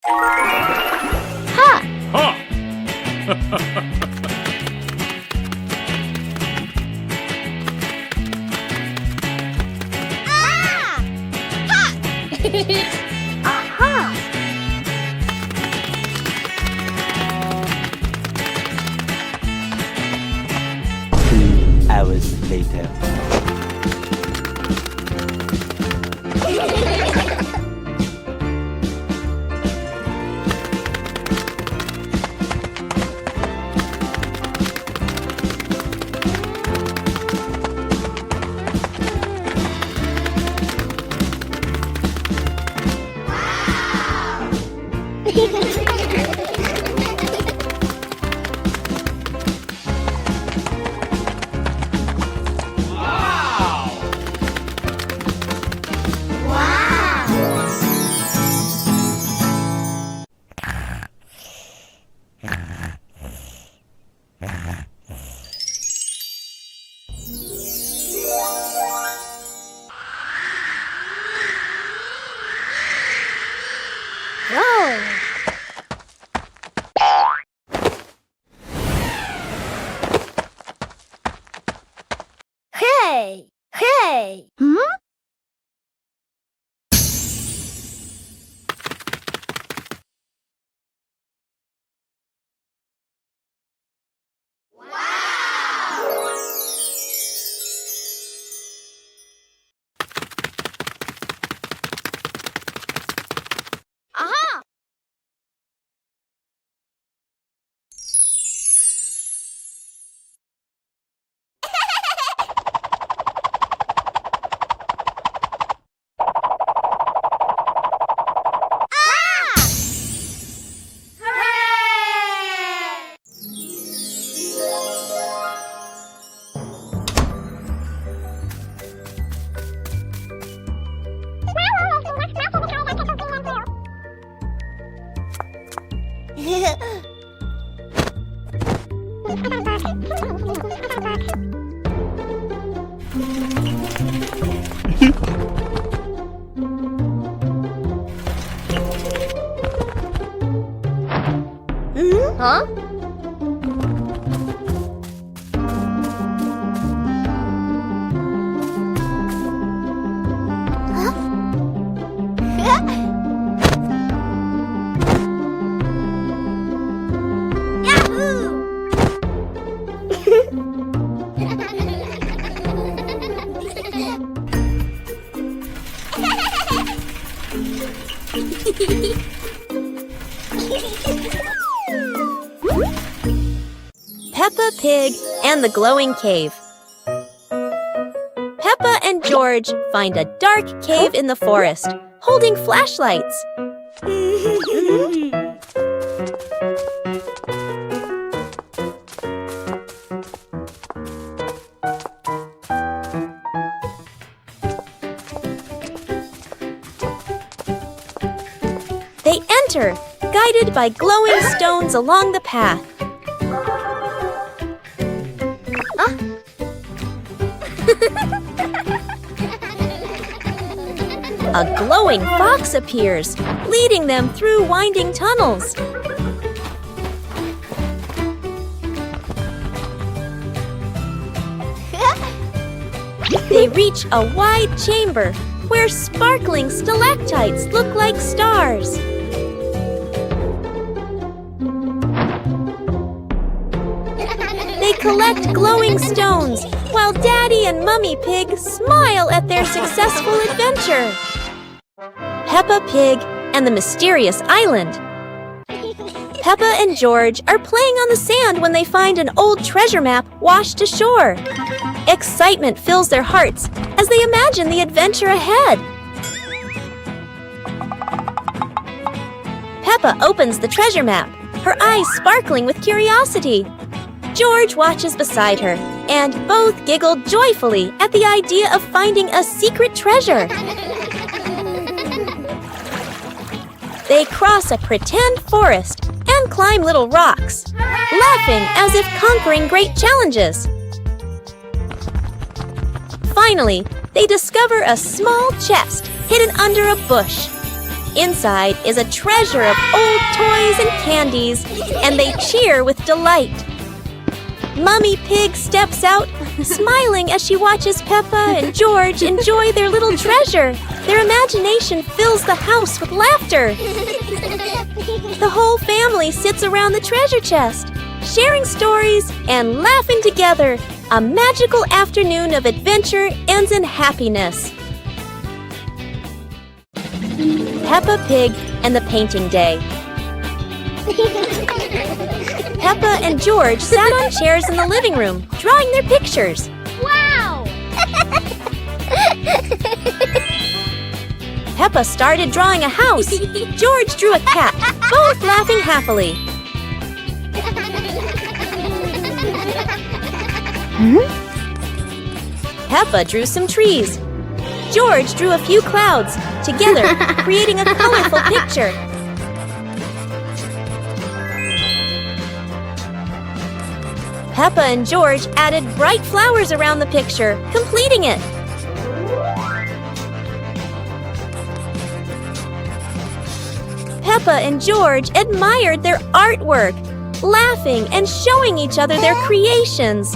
Ha! Ha! Ah! Ha! Aha! 2 hours later. Whoa! Hey! Hey! Hmm? Aha! Huh? Yahoo! Peppa Pig and the Glowing Cave. Peppa and George find a dark cave in the forest, holding flashlights. They enter, guided by glowing stones along the path. A glowing fox appears, leading them through winding tunnels. They reach a wide chamber where sparkling stalactites look like stars. They collect glowing stones while Daddy and Mummy Pig smile at their successful adventure. Peppa Pig and the Mysterious Island. Peppa and George are playing on the sand when they find an old treasure map washed ashore. Excitement fills their hearts as they imagine the adventure ahead. Peppa opens the treasure map, her eyes sparkling with curiosity. George watches beside her, and both giggle joyfully at the idea of finding a secret treasure. They cross a pretend forest and climb little rocks, laughing as if conquering great challenges. Finally, they discover a small chest hidden under a bush. Inside is a treasure of old toys and candies, and they cheer with delight. Mummy Pig steps out, smiling as she watches Peppa and George enjoy their little treasure. Their imagination fills the house with laughter. The whole family sits around the treasure chest, sharing stories and laughing together. A magical afternoon of adventure ends in happiness. Peppa Pig and the Painting Day. Peppa and George sat on chairs in the living room, drawing their pictures. Wow! Peppa started drawing a house. George drew a cat, both laughing happily. Peppa drew some trees. George drew a few clouds, together creating a colorful picture. Peppa and George added bright flowers around the picture, completing it. Peppa and George admired their artwork, laughing and showing each other their creations.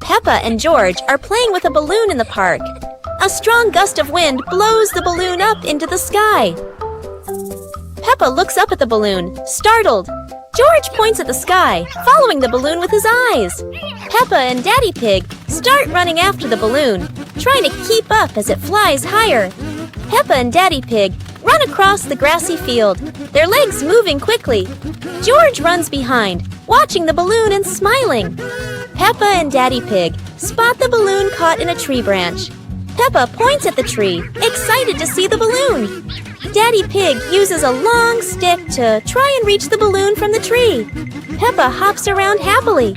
Peppa and George are playing with a balloon in the park. A strong gust of wind blows the balloon up into the sky. Peppa looks up at the balloon, startled. George points at the sky, following the balloon with his eyes. Peppa and Daddy Pig start running after the balloon, trying to keep up as it flies higher. Peppa and Daddy Pig run across the grassy field, their legs moving quickly. George runs behind, watching the balloon and smiling. Peppa and Daddy Pig spot the balloon caught in a tree branch. Peppa points at the tree, excited to see the balloon. Daddy Pig uses a long stick to try and reach the balloon from the tree. Peppa hops around happily.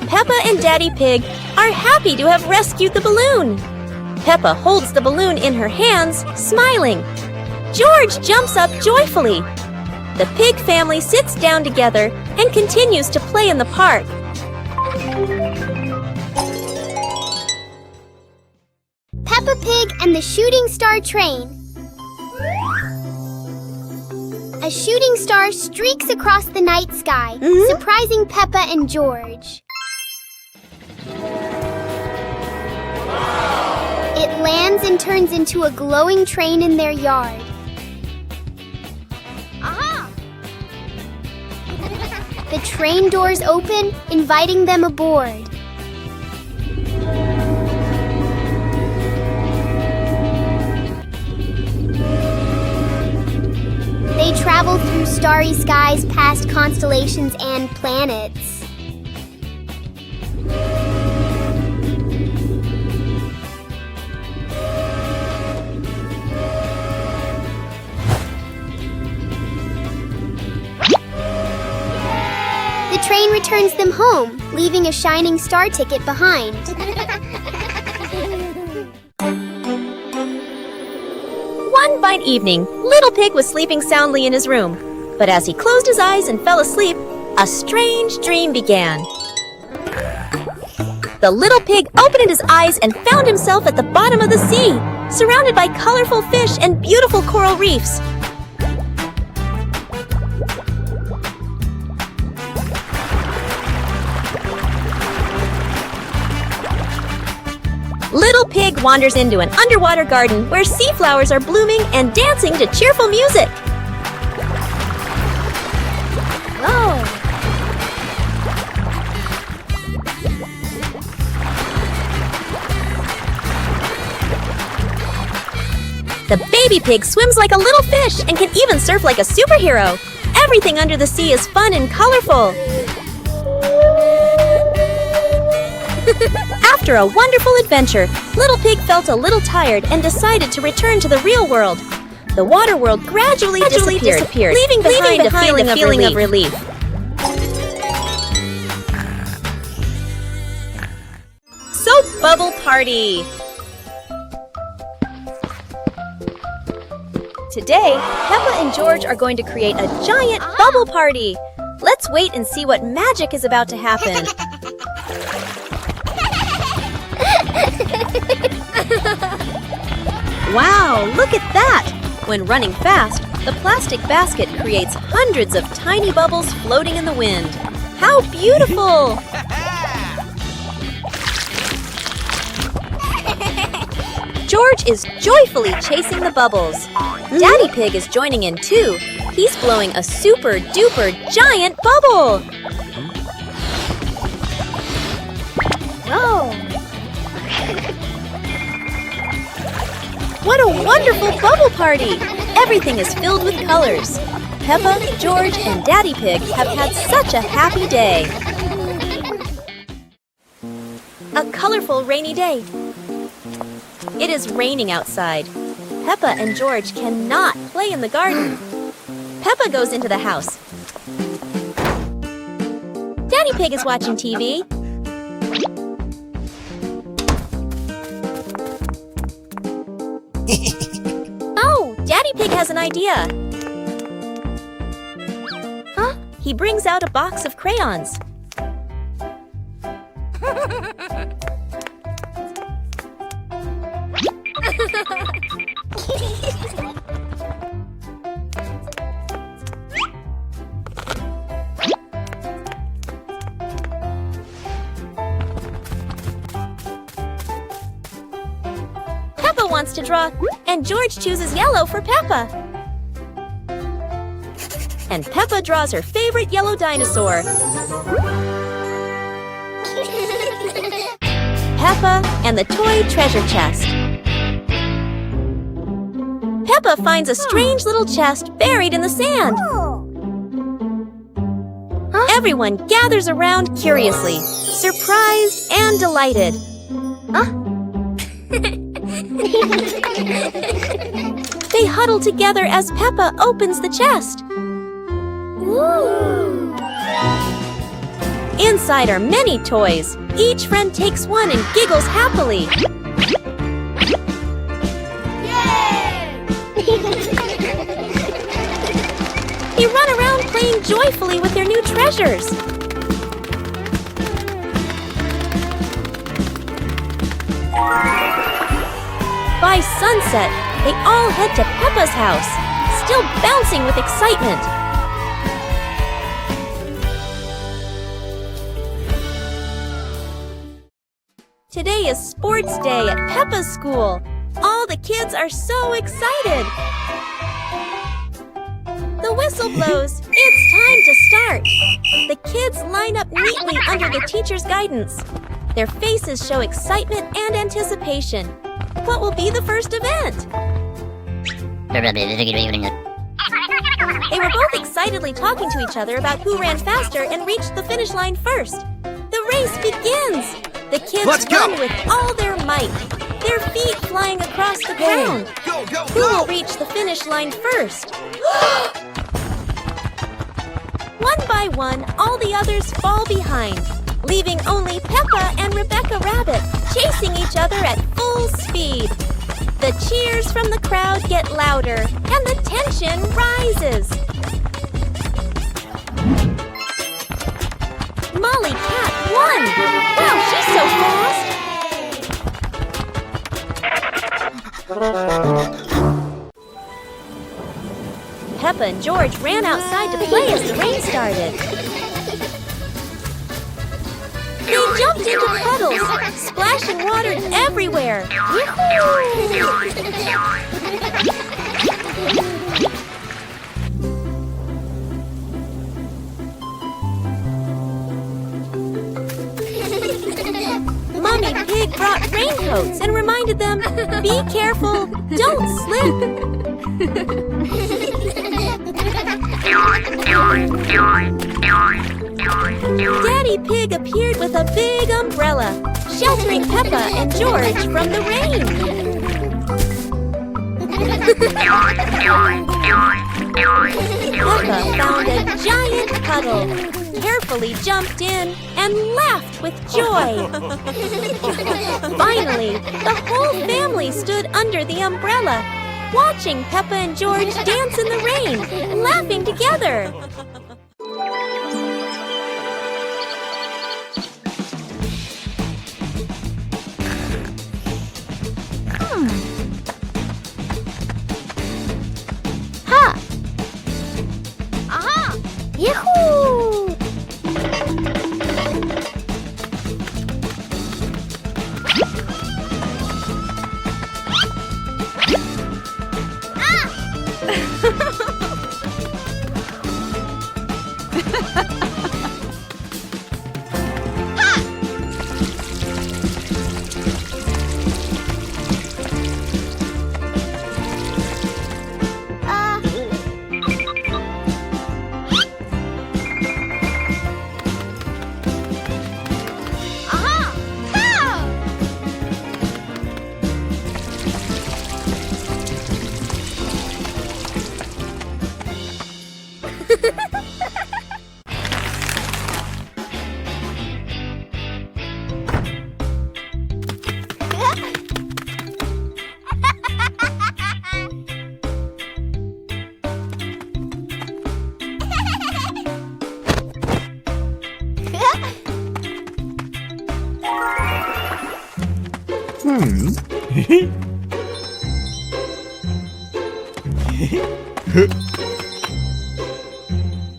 Peppa and Daddy Pig are happy to have rescued the balloon. Peppa holds the balloon in her hands, smiling. George jumps up joyfully. The pig family sits down together and continues to play in the park. Peppa Pig and the Shooting Star Train. A shooting star streaks across the night sky, surprising Peppa and George. It lands and turns into a glowing train in their yard. Aha! The train doors open, inviting them aboard. They travel through starry skies past constellations and planets. The train returns them home, leaving a shining star ticket behind. One fine evening, Little Pig was sleeping soundly in his room. But as he closed his eyes and fell asleep, a strange dream began. The little pig opened his eyes and found himself at the bottom of the sea, surrounded by colorful fish and beautiful coral reefs. Pig wanders into an underwater garden where sea flowers are blooming and dancing to cheerful music. Whoa! The baby pig swims like a little fish and can even surf like a superhero. Everything under the sea is fun and colorful. After a wonderful adventure, Little Pig felt a little tired and decided to return to the real world. The water world gradually disappeared, leaving behind a feeling of relief. Soap Bubble Party! Today, Peppa and George are going to create a giant bubble party. Let's wait and see what magic is about to happen. Wow, look at that! When running fast, the plastic basket creates hundreds of tiny bubbles floating in the wind. How beautiful! George is joyfully chasing the bubbles. Daddy Pig is joining in too. He's blowing a super-duper giant bubble. Whoa! What a wonderful bubble party! Everything is filled with colors. Peppa, George, and Daddy Pig have had such a happy day. A colorful rainy day. It is raining outside. Peppa and George cannot play in the garden. Peppa goes into the house. Daddy Pig is watching TV. Oh, Daddy Pig has an idea. Huh? He brings out a box of crayons. Peppa wants to draw, and George chooses yellow for Peppa. And Peppa draws her favorite yellow dinosaur. Peppa and the toy treasure chest. Peppa finds a strange little chest buried in the sand. Everyone gathers around curiously, surprised and delighted. They huddle together as Peppa opens the chest. Ooh. Inside are many toys. Each friend takes one and giggles happily. They run around playing joyfully with their new treasures. By sunset, they all head to Peppa's house, still bouncing with excitement. Today is sports day at Peppa's school. All the kids are so excited. The whistle blows. It's time to start. The kids line up neatly under the teacher's guidance. Their faces show excitement and anticipation. What will be the first event? They were both excitedly talking to each other about who ran faster and reached the finish line first. The race begins. The kids run with all their might, their feet flying across the ground. Who will reach the finish line first? One by one, all the others fall behind, leaving only Peppa and Rebecca Rabbit chasing each other at full speed. The cheers from the crowd get louder, and the tension rises. Molly Cat won! Wow, she's so fast! Peppa and George ran outside to play as the rain started. They jumped into puddles, splashing water everywhere. Mommy Pig brought raincoats and reminded them, be careful, don't slip. Daddy Pig appeared with a big umbrella, sheltering Peppa and George from the rain. Peppa found a giant puddle, carefully jumped in, and laughed with joy. Finally, the whole family stood under the umbrella, watching Peppa and George dance in the rain, laughing together. Ha! Aha! Yahoo!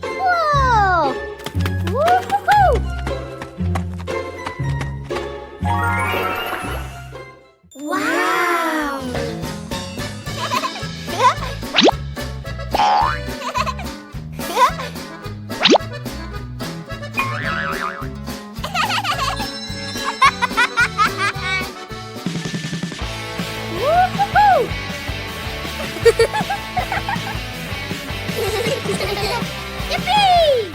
Whoa! Woo-hoo-hoo! Wow! Woo-hoo-hoo! Yippee!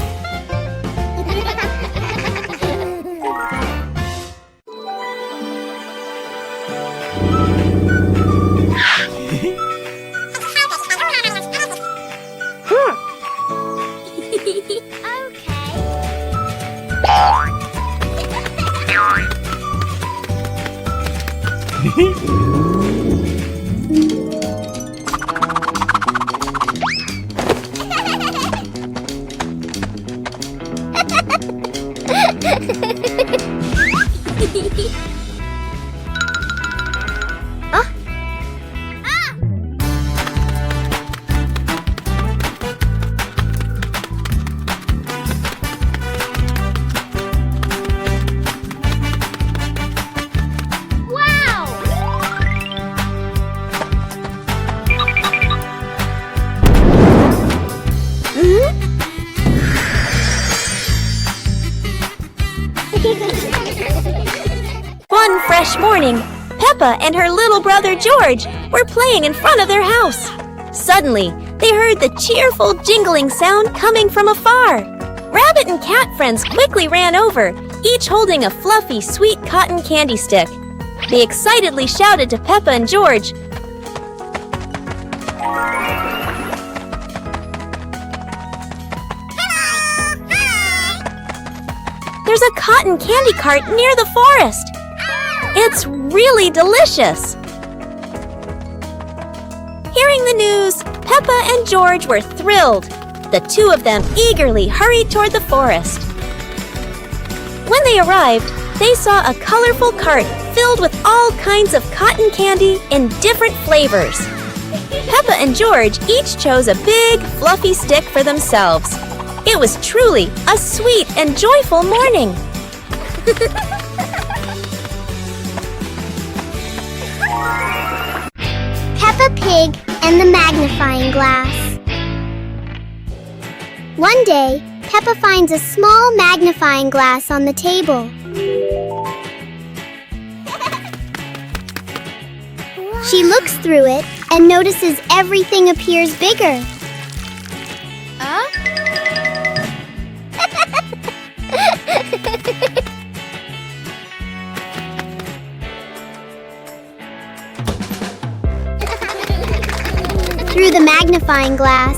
One fresh morning, Peppa and her little brother George were playing in front of their house. Suddenly, they heard the cheerful jingling sound coming from afar. Rabbit and cat friends quickly ran over, each holding a fluffy, sweet cotton candy stick. They excitedly shouted to Peppa and George, "There's a cotton candy cart near the forest. It's really delicious." Hearing the news, Peppa and George were thrilled. The two of them eagerly hurried toward the forest. When they arrived, they saw a colorful cart filled with all kinds of cotton candy in different flavors. Peppa and George each chose a big, fluffy stick for themselves. It was truly a sweet and joyful morning. Peppa Pig and the magnifying glass. One day, Peppa finds a small magnifying glass on the table. She looks through it and notices everything appears bigger. Through the magnifying glass,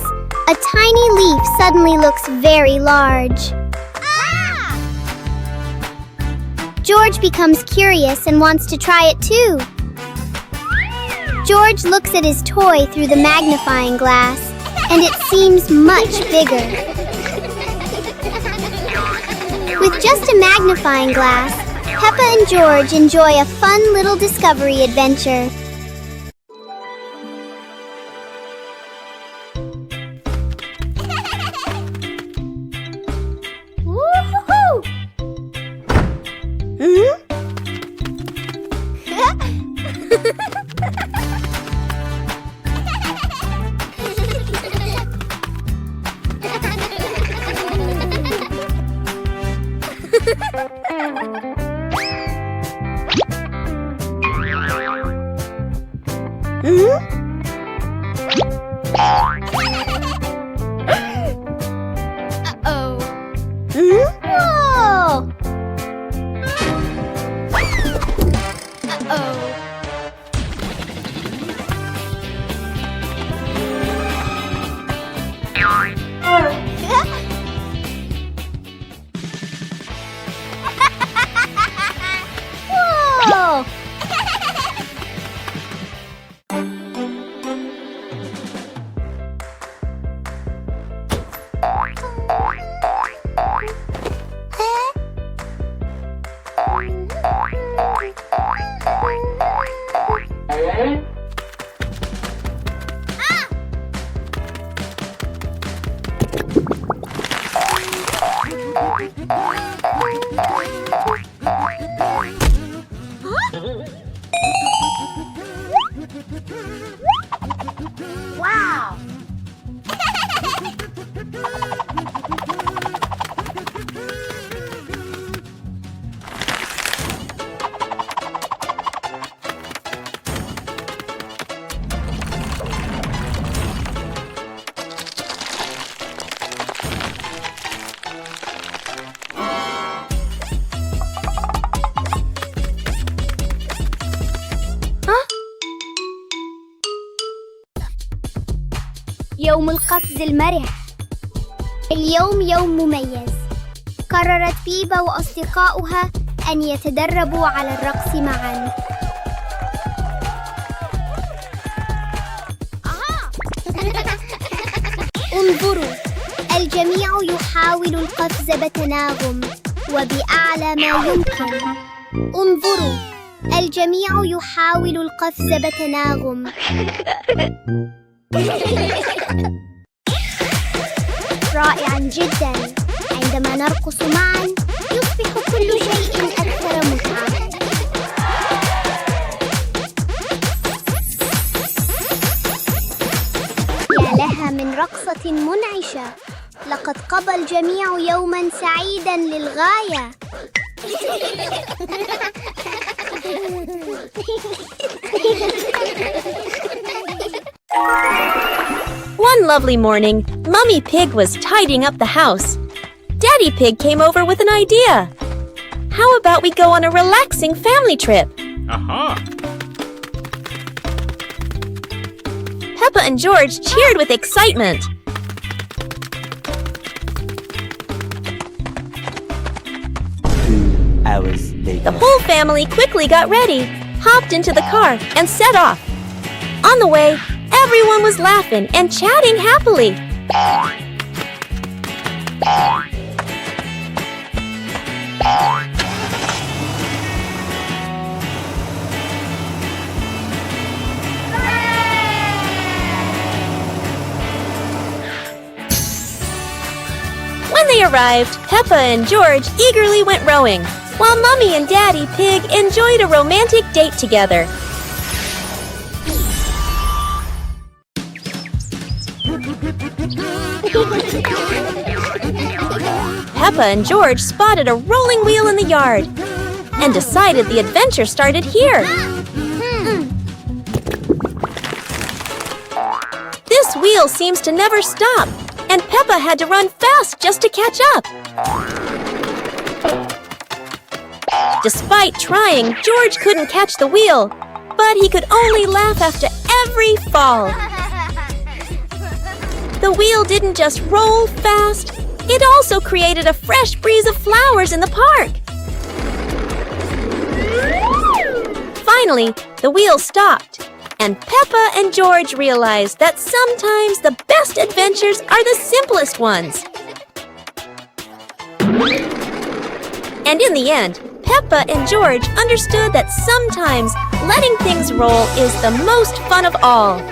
a tiny leaf suddenly looks very large. George becomes curious and wants to try it too. George looks at his toy through the magnifying glass, and it seems much bigger. With just a magnifying glass, Peppa and George enjoy a fun little discovery adventure. Wow! يوم القفز المرح. اليوم يوم مميز. قررت بيبا وأصدقاؤها أن يتدربوا على الرقص معاً. انظروا، الجميع يحاول القفز بتناغم وبأعلى ما يمكن. انظروا، الجميع يحاول القفز بتناغم. رائعاً جداً. عندما نرقص معاً يصبح كل شيء أكثر متعة. يا لها من رقصة منعشة. لقد قضى الجميع يوماً سعيداً للغاية. One lovely morning, Mummy Pig was tidying up the house. Daddy Pig came over with an idea. How about we go on a relaxing family trip? Aha! Peppa and George cheered with excitement. 2 hours later. The whole family quickly got ready, hopped into the car, and set off. On the way, everyone was laughing and chatting happily. When they arrived, Peppa and George eagerly went rowing. while Mummy and Daddy Pig enjoyed a romantic date together. Peppa and George spotted a rolling wheel in the yard and decided the adventure started here. This wheel seems to never stop, and Peppa had to run fast just to catch up. Despite trying, George couldn't catch the wheel, but he could only laugh after every fall. The wheel didn't just roll fast, it also created a fresh breeze of flowers in the park. Finally, the wheel stopped, and Peppa and George realized that sometimes the best adventures are the simplest ones. And in the end, Peppa and George understood that sometimes letting things roll is the most fun of all.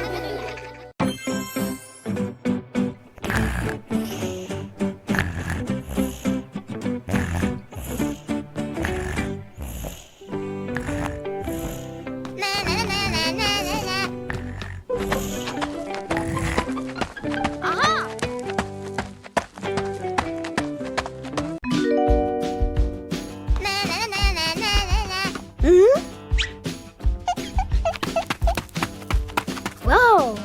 Whoa!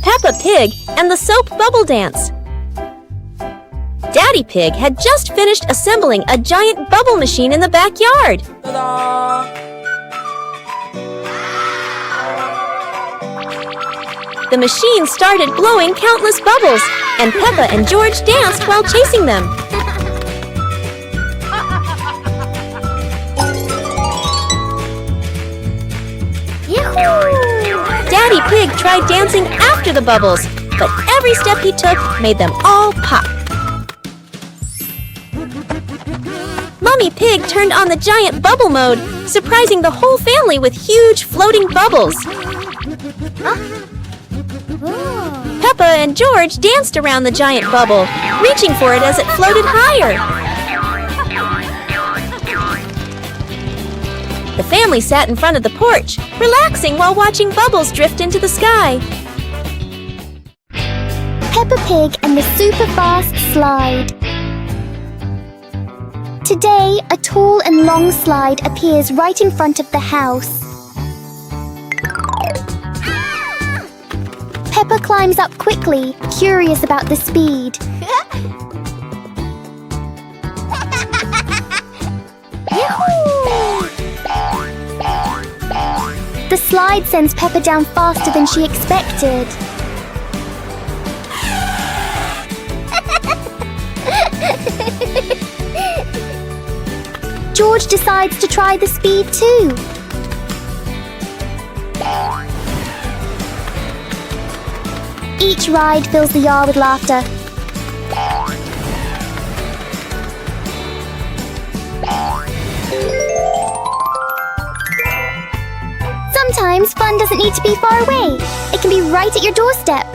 Peppa Pig and the Soap Bubble Dance. Daddy Pig had just finished assembling a giant bubble machine in the backyard. The machine started blowing countless bubbles, and Peppa and George danced while chasing them. Daddy Pig tried dancing after the bubbles, but every step he took made them all pop. Mummy Pig turned on the giant bubble mode, surprising the whole family with huge floating bubbles. Peppa and George danced around the giant bubble, reaching for it as it floated higher. The family sat in front of the porch, relaxing while watching bubbles drift into the sky. Peppa Pig and the super fast slide. Today, a tall and long slide appears right in front of the house. Peppa climbs up quickly, curious about the speed. The slide sends Peppa down faster than she expected. George decides to try the speed too. Each ride fills the yard with laughter. Sometimes fun doesn't need to be far away. It can be right at your doorstep.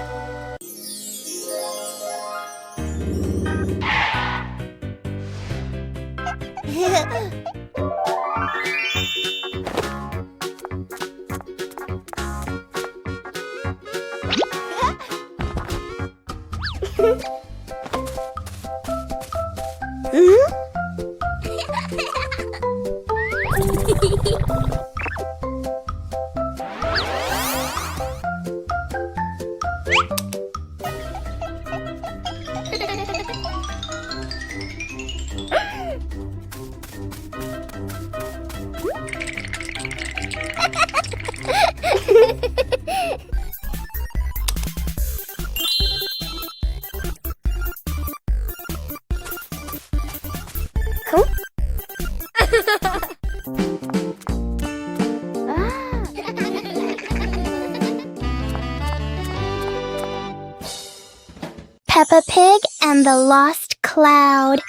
Peppa Pig and the Lost Cloud.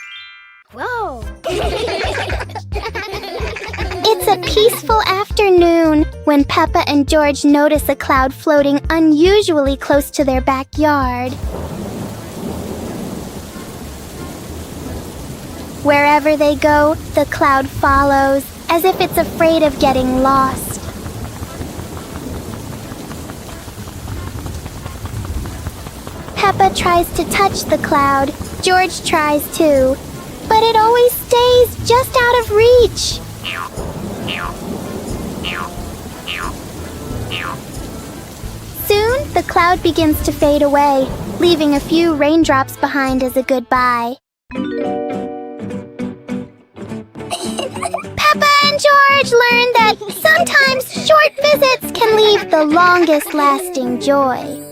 Whoa. It's a peaceful afternoon when Peppa and George notice a cloud floating unusually close to their backyard. Wherever they go, the cloud follows, as if it's afraid of getting lost. Peppa tries to touch the cloud. George tries too, but it always stays just out of reach. Soon, the cloud begins to fade away, leaving a few raindrops behind as a goodbye. Peppa and George learn that sometimes short visits can leave the longest lasting joy.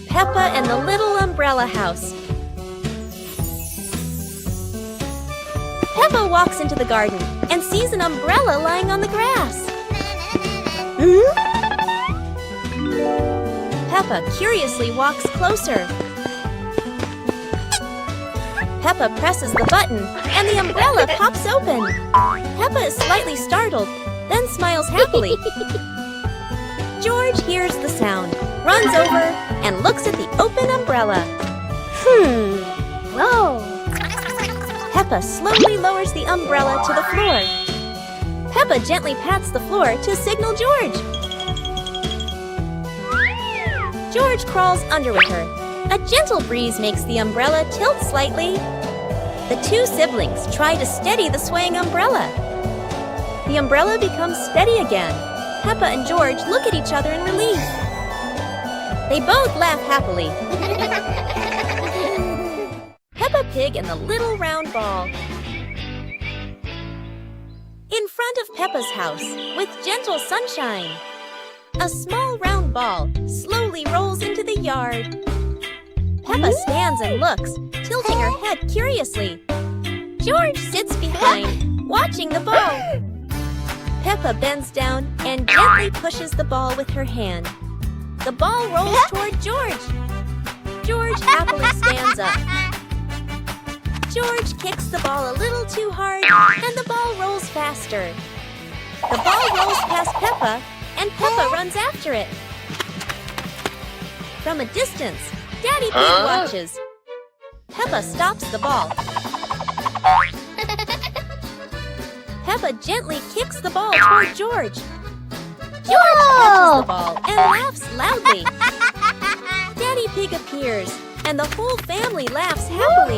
Peppa and the Little Umbrella House. Peppa walks into the garden and sees an umbrella lying on the grass. Peppa curiously walks closer. Peppa presses the button and the umbrella pops open. Peppa is slightly startled, then smiles happily. George hears the sound, runs over, and looks at the open umbrella. Whoa. Peppa slowly lowers the umbrella to the floor. Peppa gently pats the floor to signal George. George crawls under with her. A gentle breeze makes the umbrella tilt slightly. The two siblings try to steady the swaying umbrella. The umbrella becomes steady again. Peppa and George look at each other in relief. They both laugh happily. Peppa Pig and the Little Round Ball. In front of Peppa's house, with gentle sunshine, a small round ball slowly rolls into the yard. Peppa stands and looks, tilting her head curiously. George sits behind, watching the ball. Peppa bends down and gently pushes the ball with her hand. The ball rolls toward George. George happily stands up. George kicks the ball a little too hard, and the ball rolls faster. The ball rolls past Peppa, and Peppa runs after it. From a distance, Daddy Pig watches. Peppa stops the ball. Peppa gently kicks the ball toward George. George catches the ball and laughs loudly. Daddy Pig appears, and the whole family laughs happily.